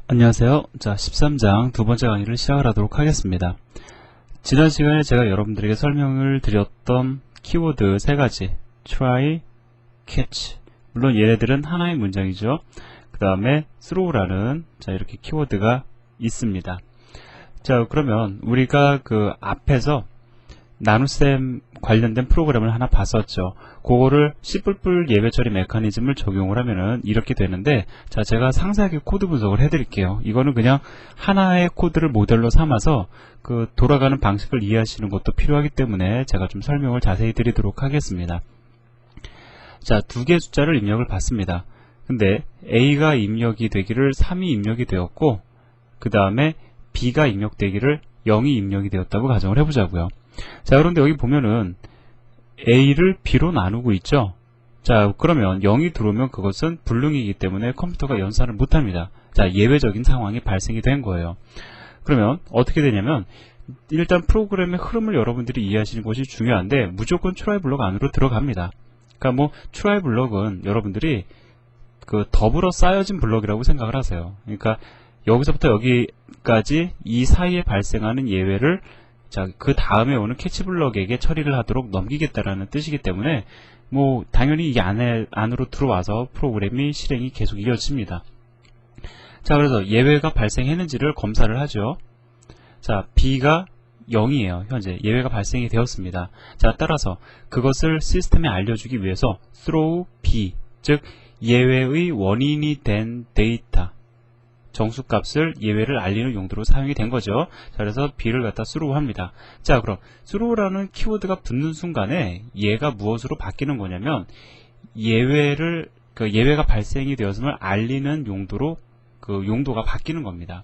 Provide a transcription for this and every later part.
안녕하세요. 자, 13장 두 번째 강의를 시작을 하도록 하겠습니다. 지난 시간에 제가 여러분들에게 설명을 드렸던 키워드 세 가지, try, catch. 물론 얘네들은 하나의 문장이죠. 그 다음에 throw라는 이렇게 키워드가 있습니다. 자, 그러면 우리가 그 앞에서 나눗셈 관련된 프로그램을 하나 봤었죠. 그거를 C++ 예외 처리 메커니즘을 적용을 하면은 이렇게 되는데, 자, 제가 상세하게 코드 분석을 해드릴게요. 이거는 그냥 하나의 코드를 모델로 삼아서 그 돌아가는 방식을 이해하시는 것도 필요하기 때문에 제가 좀 설명을 자세히 드리도록 하겠습니다. 자, 두 개의 숫자를 입력을 받습니다. 근데 A가 입력이 되기를 3이 입력이 되었고, 그 다음에 B가 입력되기를 0이 입력이 되었다고 가정을 해보자고요. 자, 그런데 여기 보면은 A를 B로 나누고 있죠. 자, 그러면 0이 들어오면 그것은 불능이기 때문에 컴퓨터가 연산을 못합니다. 자, 예외적인 상황이 발생이 된 거예요. 그러면 어떻게 되냐면, 일단 프로그램의 흐름을 여러분들이 이해하시는 것이 중요한데, 무조건 try 블록 안으로 들어갑니다. 그러니까 뭐 try 블록은 여러분들이 그 더불어 쌓여진 블록이라고 생각을 하세요. 그러니까 여기서부터 여기까지 이 사이에 발생하는 예외를, 자, 그 다음에 오는 캐치 블럭에게 처리를 하도록 넘기겠다라는 뜻이기 때문에 뭐 당연히 이 안으로 들어와서 프로그램이 실행이 계속 이어집니다. 자, 그래서 예외가 발생했는지를 검사를 하죠. 자, B가 0이에요. 현재 예외가 발생이 되었습니다. 자, 따라서 그것을 시스템에 알려주기 위해서 throw B, 즉 예외의 원인이 된 데이터 정수값을 예외를 알리는 용도로 사용이 된 거죠. 자, 그래서 B를 갖다 throw 합니다. 자, 그럼 throw라는 키워드가 붙는 순간에 얘가 무엇으로 바뀌는 거냐면, 예외가 발생이 되었음을 알리는 용도로 그 용도가 바뀌는 겁니다.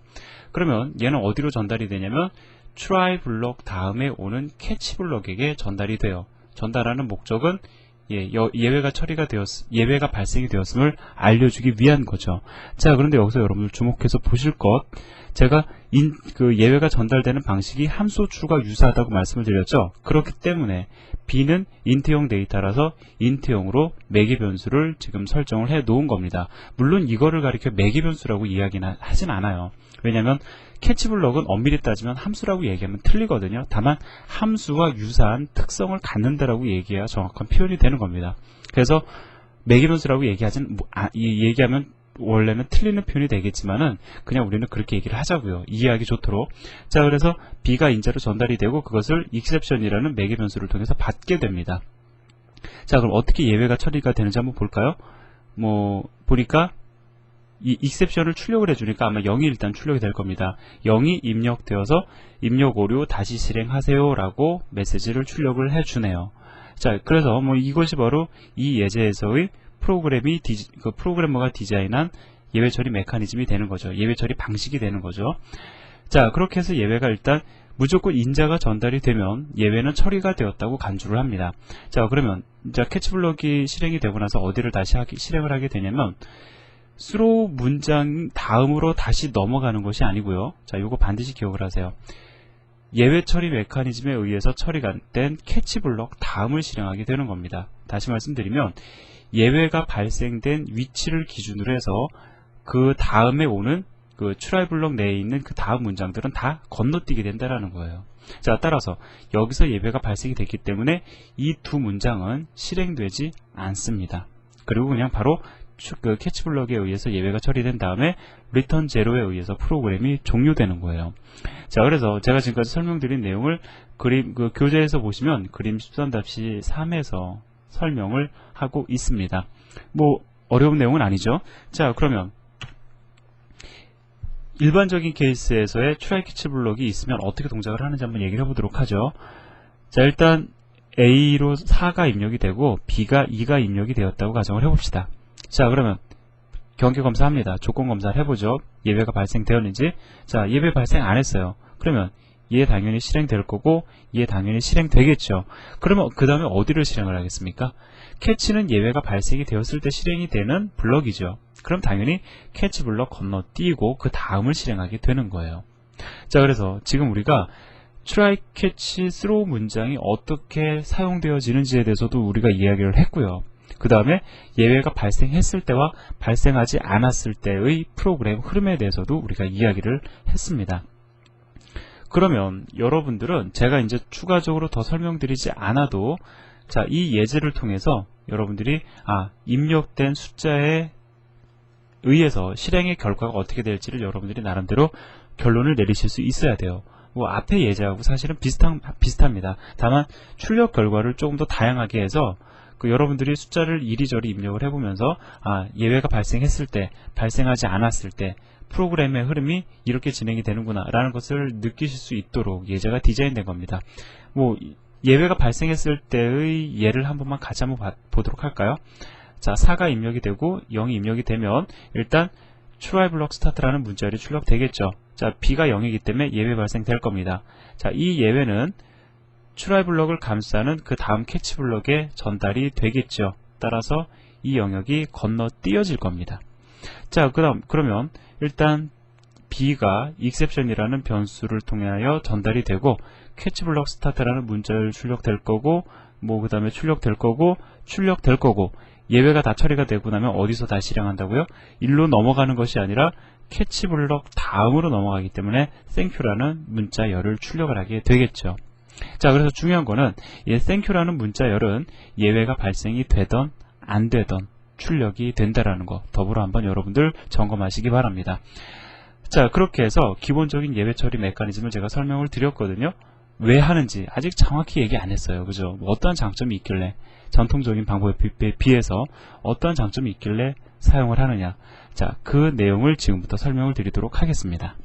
그러면 얘는 어디로 전달이 되냐면 try 블록 다음에 오는 catch 블록에게 전달이 돼요. 전달하는 목적은 예외가 발생이 되었음을 알려주기 위한 거죠. 자, 그런데 여기서 여러분들 주목해서 보실 것, 제가 그 예외가 전달되는 방식이 함수 추가 유사하다고 말씀을 드렸죠. 그렇기 때문에 B는 인트형 데이터라서 인트형으로 매개 변수를 지금 설정을 해 놓은 겁니다. 물론 이거를 가리켜 매개 변수라고 이야기는 하진 않아요. 왜냐하면 캐치 블럭은 엄밀히 따지면 함수라고 얘기하면 틀리거든요. 다만 함수와 유사한 특성을 갖는다라고 얘기해야 정확한 표현이 되는 겁니다. 그래서 매개 변수라고 얘기하면 원래는 틀리는 표현이 되겠지만은 그냥 우리는 그렇게 얘기를 하자고요. 이해하기 좋도록. 자, 그래서 B가 인자로 전달이 되고 그것을 exception이라는 매개 변수를 통해서 받게 됩니다. 자, 그럼 어떻게 예외가 처리가 되는지 한번 볼까요? 뭐 보니까 이 exception을 출력을 해주니까 아마 0이 일단 출력이 될 겁니다. 0이 입력되어서 입력 오류 다시 실행하세요 라고 메시지를 출력을 해주네요. 자, 그래서 뭐 이것이 바로 이 예제에서의 프로그래머가 디자인한 예외 처리 메커니즘이 되는 거죠. 예외 처리 방식이 되는 거죠. 자, 그렇게 해서 예외가 일단 무조건 인자가 전달이 되면 예외는 처리가 되었다고 간주를 합니다. 자, 그러면 이제 캐치 블럭이 실행이 되고 나서 어디를 다시 실행을 하게 되냐면 throw 문장 다음으로 다시 넘어가는 것이 아니고요. 자, 요거 반드시 기억을 하세요. 예외 처리 메커니즘에 의해서 처리가 된 캐치 블럭 다음을 실행하게 되는 겁니다. 다시 말씀드리면 예외가 발생된 위치를 기준으로 해서 그 다음에 오는 그 try 블럭 내에 있는 그 다음 문장들은 다 건너뛰게 된다라는 거예요. 자, 따라서 여기서 예외가 발생이 됐기 때문에 이 두 문장은 실행되지 않습니다. 그리고 그냥 바로 그 캐치 블럭에 의해서 예외가 처리된 다음에 return 0에 의해서 프로그램이 종료되는 거예요. 자, 그래서 제가 지금까지 설명드린 내용을 그 교재에서 보시면 그림 13-3에서 설명을 하고 있습니다. 뭐 어려운 내용은 아니죠. 자, 그러면 일반적인 케이스에서의 try catch 블록이 있으면 어떻게 동작을 하는지 한번 얘기를 해보도록 하죠. 자, 일단 A로 4가 입력이 되고 B가 2가 입력이 되었다고 가정을 해봅시다. 자, 그러면 경계 검사합니다. 조건 검사를 해보죠. 예외가 발생되었는지. 자, 예외 발생 안 했어요. 그러면 얘 당연히 실행될 거고 얘 당연히 실행되겠죠. 그러면 그 다음에 어디를 실행을 하겠습니까? 캐치는 예외가 발생이 되었을 때 실행이 되는 블럭이죠. 그럼 당연히 캐치 블럭 건너뛰고 그 다음을 실행하게 되는 거예요. 자, 그래서 지금 우리가 try, catch, throw 문장이 어떻게 사용되어지는지에 대해서도 우리가 이야기를 했고요. 그 다음에 예외가 발생했을 때와 발생하지 않았을 때의 프로그램 흐름에 대해서도 우리가 이야기를 했습니다. 그러면 여러분들은 제가 이제 추가적으로 더 설명드리지 않아도 자, 이 예제를 통해서 여러분들이 입력된 숫자에 의해서 실행의 결과가 어떻게 될지를 여러분들이 나름대로 결론을 내리실 수 있어야 돼요. 뭐 앞의 예제하고 사실은 비슷합니다. 다만 출력 결과를 조금 더 다양하게 해서 여러분들이 숫자를 이리저리 입력을 해보면서 예외가 발생했을 때, 발생하지 않았을 때 프로그램의 흐름이 이렇게 진행이 되는구나 라는 것을 느끼실 수 있도록 예제가 디자인된 겁니다. 뭐 예외가 발생했을 때의 예를 한 번만 같이 한번 보도록 할까요? 자, 4가 입력이 되고 0이 입력이 되면 일단 try block start라는 문자열이 출력되겠죠. 자, b가 0이기 때문에 예외 발생될 겁니다. 자, 이 예외는 try 블럭을 감싸는 그 다음 캐치 블럭에 전달이 되겠죠. 따라서 이 영역이 건너뛰어질 겁니다. 자, 그러면 일단 b가 exception이라는 변수를 통하여 전달이 되고 캐치 블럭 스타트라는 문자열 출력될 거고 그 다음에 출력될 거고 예외가 다 처리가 되고 나면 어디서 다시 실행한다고요? 일로 넘어가는 것이 아니라 캐치 블럭 다음으로 넘어가기 때문에 thank유라는 문자열을 출력을 하게 되겠죠. 자, 그래서 중요한 거는 이 thank유라는 문자열은 예외가 발생이 되던 안 되던 출력이 된다라는 거 더불어 한번 여러분들 점검하시기 바랍니다. 자, 그렇게 해서 기본적인 예외 처리 메커니즘을 제가 설명을 드렸거든요. 왜 하는지 아직 정확히 얘기 안 했어요. 그죠? 어떠한 장점이 있길래 전통적인 방법에 비해서 어떠한 장점이 있길래 사용을 하느냐. 자, 그 내용을 지금부터 설명을 드리도록 하겠습니다.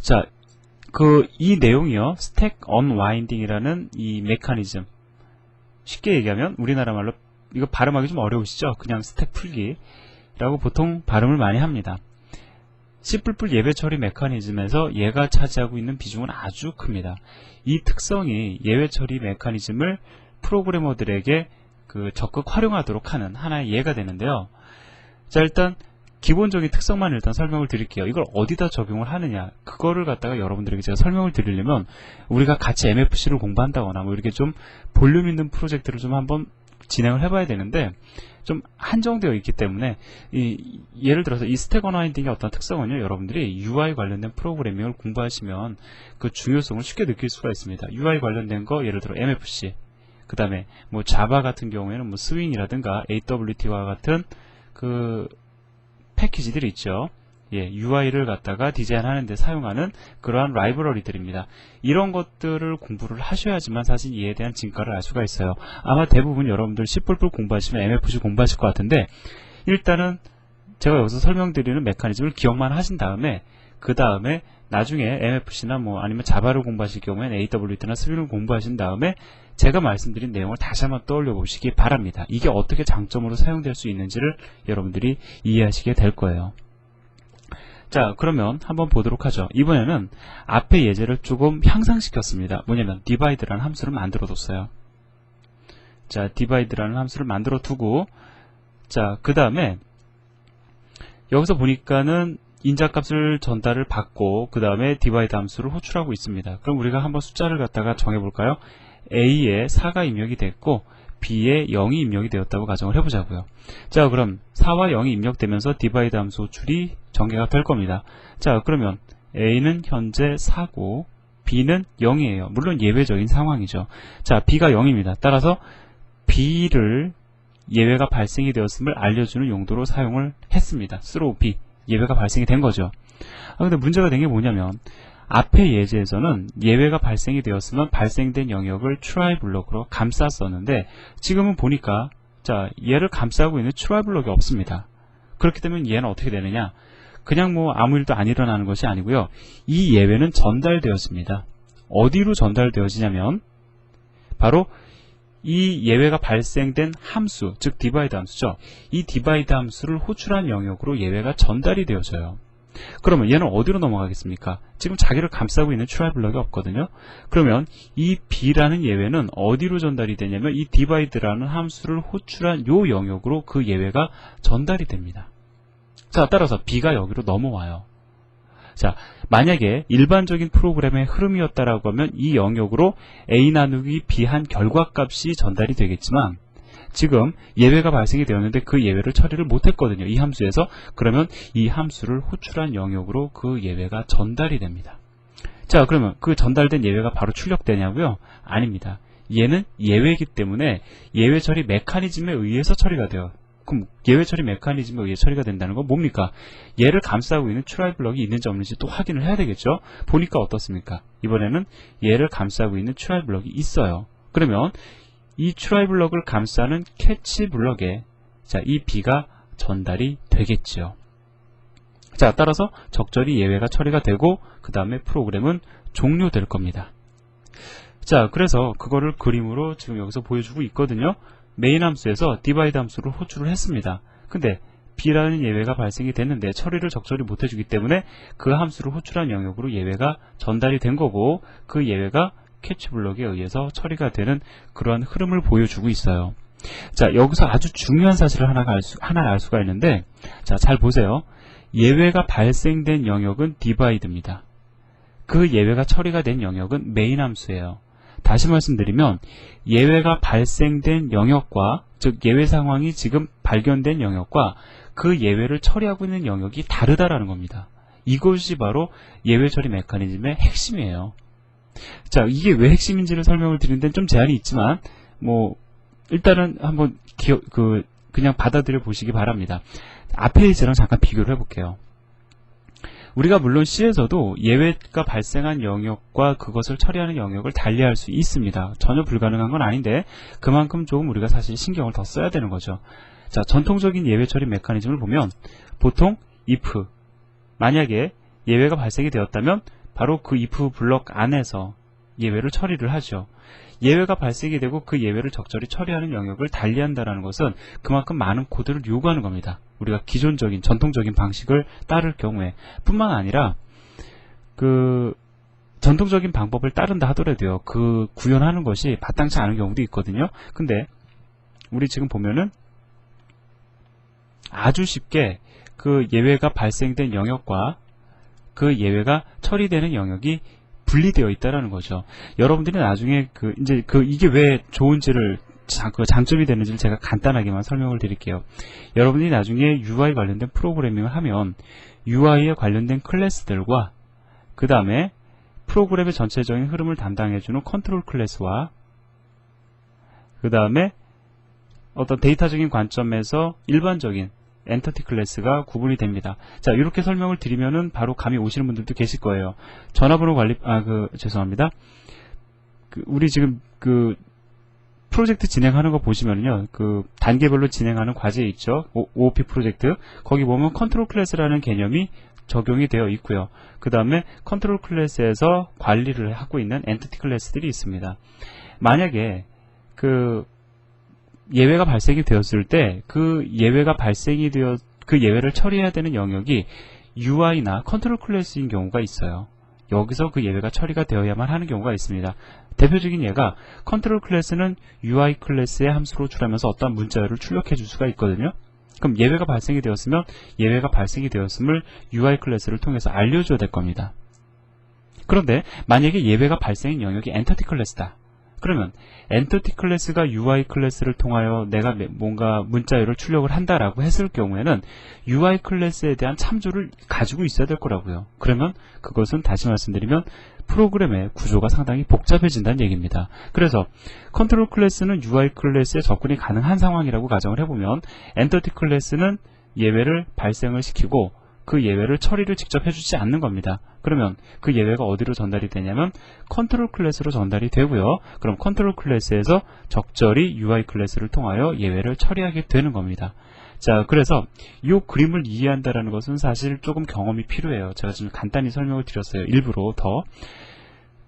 자, 이 내용이요. 스택 언와인딩이라는 이 메커니즘. 쉽게 얘기하면 우리나라 말로 이거 발음하기 좀 어려우시죠? 그냥 스택 풀기라고 보통 발음을 많이 합니다. C++ 예외 처리 메커니즘에서 얘가 차지하고 있는 비중은 아주 큽니다. 이 특성이 예외 처리 메커니즘을 프로그래머들에게 적극 활용하도록 하는 하나의 예가 되는데요. 자, 일단 기본적인 특성만 일단 설명을 드릴게요. 이걸 어디다 적용을 하느냐, 그거를 갖다가 여러분들에게 제가 설명을 드리려면 우리가 같이 MFC를 공부한다거나 이렇게 좀 볼륨 있는 프로젝트를 좀 한번 진행을 해봐야 되는데 좀 한정되어 있기 때문에 예를 들어서 이 스택 언와인딩의 어떤 특성은요, 여러분들이 UI 관련된 프로그래밍을 공부하시면 그 중요성을 쉽게 느낄 수가 있습니다. UI 관련된 거 예를 들어 MFC, 그 다음에 자바 같은 경우에는 스윙이라든가 AWT와 같은 패키지들이 있죠. UI를 갖다가 디자인하는 데 사용하는 그러한 라이브러리들입니다. 이런 것들을 공부를 하셔야지만 사실 이에 대한 진가를 알 수가 있어요. 아마 대부분 여러분들 C++ 공부하시면 MFC 공부하실 것 같은데 일단은 제가 여기서 설명드리는 메커니즘을 기억만 하신 다음에 그 다음에 나중에 MFC나 아니면 자바를 공부하실 경우에는 AWT나 스윙을 공부하신 다음에 제가 말씀드린 내용을 다시 한번 떠올려 보시기 바랍니다. 이게 어떻게 장점으로 사용될 수 있는지를 여러분들이 이해하시게 될 거예요. 자, 그러면 한번 보도록 하죠. 이번에는 앞의 예제를 조금 향상시켰습니다. 뭐냐면 divide라는 함수를 만들어 뒀어요. 자, divide라는 함수를 만들어 두고 자, 그 다음에 여기서 보니까는 인자값을 전달을 받고 그 다음에 divide 함수를 호출하고 있습니다. 그럼 우리가 한번 숫자를 갖다가 정해볼까요? A에 4가 입력이 됐고 B에 0이 입력이 되었다고 가정을 해보자고요. 자, 그럼 4와 0이 입력되면서 divide 함수 호출이 전개가 될 겁니다. 자, 그러면 A는 현재 4고 B는 0이에요. 물론 예외적인 상황이죠. 자, B가 0입니다. 따라서 B를 예외가 발생이 되었음을 알려주는 용도로 사용을 했습니다. throw B. 예외가 발생이 된 거죠. 근데 문제가 된 게 뭐냐면 앞의 예제에서는 예외가 발생이 되었으면 발생된 영역을 try 블럭으로 감쌌었는데 지금은 보니까 자, 얘를 감싸고 있는 try 블럭이 없습니다. 그렇기 때문에 얘는 어떻게 되느냐, 그냥 아무 일도 안 일어나는 것이 아니고요, 이 예외는 전달되었습니다. 어디로 전달되어지냐면 바로 이 예외가 발생된 함수, 즉 divide 함수죠. 이 divide 함수를 호출한 영역으로 예외가 전달이 되어져요. 그러면 얘는 어디로 넘어가겠습니까? 지금 자기를 감싸고 있는 try 블럭이 없거든요. 그러면 이 B라는 예외는 어디로 전달이 되냐면 이 divide라는 함수를 호출한 요 영역으로 그 예외가 전달이 됩니다. 자, 따라서 B가 여기로 넘어와요. 자, 만약에 일반적인 프로그램의 흐름이었다라고 하면 이 영역으로 A 나누기 B 한 결과값이 전달이 되겠지만 지금 예외가 발생이 되었는데 그 예외를 처리를 못했거든요. 이 함수에서. 그러면 이 함수를 호출한 영역으로 그 예외가 전달이 됩니다. 자, 그러면 그 전달된 예외가 바로 출력되냐고요? 아닙니다. 얘는 예외이기 때문에 예외 처리 메커니즘에 의해서 처리가 돼요. 그럼 예외 처리 메커니즘에 의해 처리가 된다는 건 뭡니까? 얘를 감싸고 있는 try 블럭이 있는지 없는지 또 확인을 해야 되겠죠? 보니까 어떻습니까? 이번에는 얘를 감싸고 있는 try 블럭이 있어요. 그러면 이 try 블럭을 감싸는 catch 블럭에 자, 이 B가 전달이 되겠죠. 자, 따라서 적절히 예외가 처리가 되고 그 다음에 프로그램은 종료될 겁니다. 자, 그래서 그거를 그림으로 지금 여기서 보여주고 있거든요. 메인 함수에서 divide 함수를 호출을 했습니다. 근데 B라는 예외가 발생이 됐는데 처리를 적절히 못해주기 때문에 그 함수를 호출한 영역으로 예외가 전달이 된 거고 그 예외가 캐치 블럭에 의해서 처리가 되는 그러한 흐름을 보여주고 있어요. 자, 여기서 아주 중요한 사실을 하나 알 수가 있는데, 자, 잘 보세요. 예외가 발생된 영역은 divide입니다. 그 예외가 처리가 된 영역은 메인 함수예요. 다시 말씀드리면 예외가 발생된 영역과 즉 예외 상황이 지금 발견된 영역과 그 예외를 처리하고 있는 영역이 다르다라는 겁니다. 이것이 바로 예외 처리 메커니즘의 핵심이에요. 자, 이게 왜 핵심인지를 설명을 드리는 데는 좀 제한이 있지만 일단은 한번 그냥 받아들여 보시기 바랍니다. 앞에 이제랑 잠깐 비교를 해볼게요. 우리가 물론 C에서도 예외가 발생한 영역과 그것을 처리하는 영역을 달리할 수 있습니다. 전혀 불가능한 건 아닌데 그만큼 조금 우리가 사실 신경을 더 써야 되는 거죠. 자, 전통적인 예외 처리 메커니즘을 보면 보통 if 만약에 예외가 발생이 되었다면 바로 그 if 블럭 안에서 예외를 처리를 하죠. 예외가 발생이 되고 그 예외를 적절히 처리하는 영역을 달리한다는 것은 그만큼 많은 코드를 요구하는 겁니다. 우리가 기존적인 전통적인 방식을 따를 경우에 뿐만 아니라 그 전통적인 방법을 따른다 하더라도요, 그 구현하는 것이 마땅치 않은 경우도 있거든요. 근데 우리 지금 보면은 아주 쉽게 그 예외가 발생된 영역과 그 예외가 처리되는 영역이 분리되어 있다라는 거죠. 여러분들이 나중에 이게 왜 좋은지를 장점이 되는지를 제가 간단하게만 설명을 드릴게요. 여러분들이 나중에 UI 관련된 프로그래밍을 하면 UI에 관련된 클래스들과 그 다음에 프로그램의 전체적인 흐름을 담당해주는 컨트롤 클래스와 그 다음에 어떤 데이터적인 관점에서 일반적인 엔터티 클래스가 구분이 됩니다. 자, 이렇게 설명을 드리면은 바로 감이 오시는 분들도 계실 거예요. 전화번호 관리, 죄송합니다. 우리 지금 프로젝트 진행하는 거 보시면요. 단계별로 진행하는 과제 있죠. OOP 프로젝트. 거기 보면 컨트롤 클래스라는 개념이 적용이 되어 있고요. 그 다음에 컨트롤 클래스에서 관리를 하고 있는 엔티티 클래스들이 있습니다. 만약에 예외가 발생이 되었을 때 그 예외를 처리해야 되는 영역이 UI나 컨트롤 클래스인 경우가 있어요. 여기서 그 예외가 처리가 되어야만 하는 경우가 있습니다. 대표적인 예가 컨트롤 클래스는 UI 클래스의 함수로 호출하면서 어떠한 문자열을 출력해 줄 수가 있거든요. 그럼 예외가 발생이 되었으면 예외가 발생이 되었음을 UI 클래스를 통해서 알려줘야 될 겁니다. 그런데 만약에 예외가 발생인 영역이 엔터티 클래스다. 그러면 엔터티 클래스가 UI 클래스를 통하여 내가 뭔가 문자열을 출력을 한다라고 했을 경우에는 UI 클래스에 대한 참조를 가지고 있어야 될 거라고요. 그러면 그것은 다시 말씀드리면 프로그램의 구조가 상당히 복잡해진다는 얘기입니다. 그래서 컨트롤 클래스는 UI 클래스에 접근이 가능한 상황이라고 가정을 해보면 엔터티 클래스는 예외를 발생을 시키고 그 예외를 처리를 직접 해주지 않는 겁니다. 그러면 그 예외가 어디로 전달이 되냐면 컨트롤 클래스로 전달이 되고요. 그럼 컨트롤 클래스에서 적절히 UI 클래스를 통하여 예외를 처리하게 되는 겁니다. 자, 그래서 이 그림을 이해한다는 것은 사실 조금 경험이 필요해요. 제가 지금 간단히 설명을 드렸어요. 일부러 더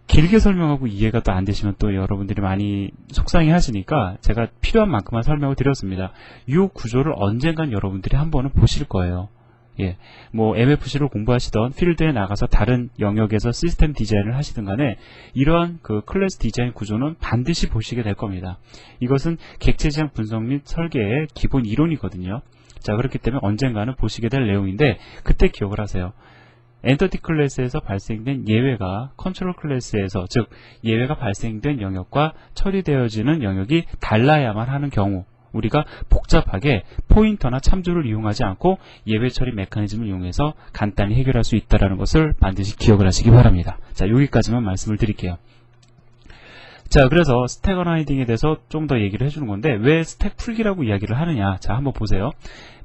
길게 설명하고 이해가 또 안 되시면 또 여러분들이 많이 속상해 하시니까 제가 필요한 만큼만 설명을 드렸습니다. 이 구조를 언젠간 여러분들이 한 번은 보실 거예요. 예, MFC를 공부하시던 필드에 나가서 다른 영역에서 시스템 디자인을 하시든 간에 이러한 클래스 디자인 구조는 반드시 보시게 될 겁니다. 이것은 객체 지향 분석 및 설계의 기본 이론이거든요. 자, 그렇기 때문에 언젠가는 보시게 될 내용인데 그때 기억을 하세요. 엔터티 클래스에서 발생된 예외가 컨트롤 클래스에서, 즉 예외가 발생된 영역과 처리되어지는 영역이 달라야만 하는 경우, 우리가 복잡하게 포인터나 참조를 이용하지 않고 예외 처리 메커니즘을 이용해서 간단히 해결할 수 있다는 것을 반드시 기억을 하시기 바랍니다. 자, 여기까지만 말씀을 드릴게요. 자, 그래서 스택 어라이딩에 대해서 좀 더 얘기를 해주는 건데, 왜 스택 풀기라고 이야기를 하느냐. 자, 한번 보세요.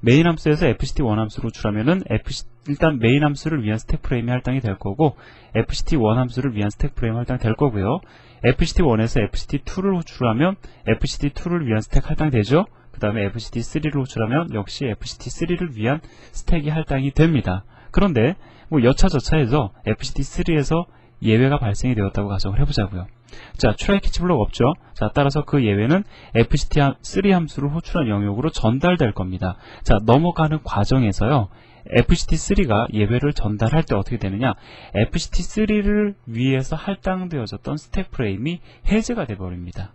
메인 함수에서 fct1 함수를 호출하면은 일단 메인 함수를 위한 스택 프레임이 할당이 될 거고, fct1 함수를 위한 스택 프레임 할당이 될 거고요. fct1에서 fct2를 호출하면 fct2를 위한 스택 할당이 되죠. 그 다음에 fct3를 호출하면 역시 fct3를 위한 스택이 할당이 됩니다. 그런데 뭐 여차저차해서 fct3에서 예외가 발생이 되었다고 가정을 해보자고요. 자, 트라이 캐치 블록 없죠. 자, 따라서 그 예외는 fct3 함수를 호출한 영역으로 전달될 겁니다. 자, 넘어가는 과정에서요, fct3가 예외를 전달할 때 어떻게 되느냐, fct3를 위해서 할당되어졌던 스택 프레임이 해제가 되어버립니다.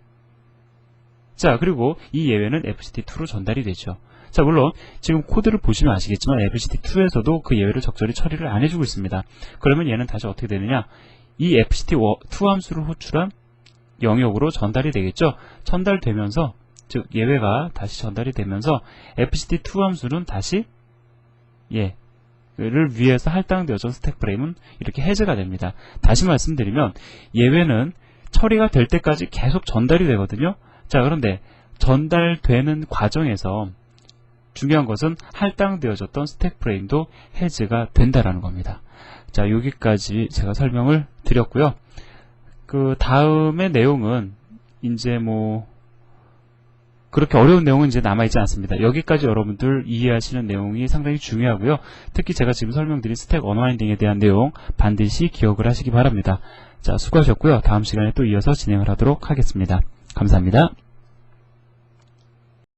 자, 그리고 이 예외는 fct2로 전달이 되죠. 자, 물론 지금 코드를 보시면 아시겠지만 fct2에서도 그 예외를 적절히 처리를 안 해주고 있습니다. 그러면 얘는 다시 어떻게 되느냐, 이 fct2 함수를 호출한 영역으로 전달이 되겠죠. 전달되면서, 즉 예외가 다시 전달이 되면서 fct2 함수는 다시 를 위해서 할당되어진 스택 프레임은 이렇게 해제가 됩니다. 다시 말씀드리면 예외는 처리가 될 때까지 계속 전달이 되거든요. 자, 그런데 전달되는 과정에서 중요한 것은 할당되어졌던 스택 프레임도 해제가 된다라는 겁니다. 자, 여기까지 제가 설명을 드렸고요. 그 다음의 내용은 이제 뭐 그렇게 어려운 내용은 이제 남아있지 않습니다. 여기까지 여러분들 이해하시는 내용이 상당히 중요하고요. 특히 제가 지금 설명드린 스택 언와인딩에 대한 내용 반드시 기억을 하시기 바랍니다. 자, 수고하셨고요. 다음 시간에 또 이어서 진행을 하도록 하겠습니다. 감사합니다.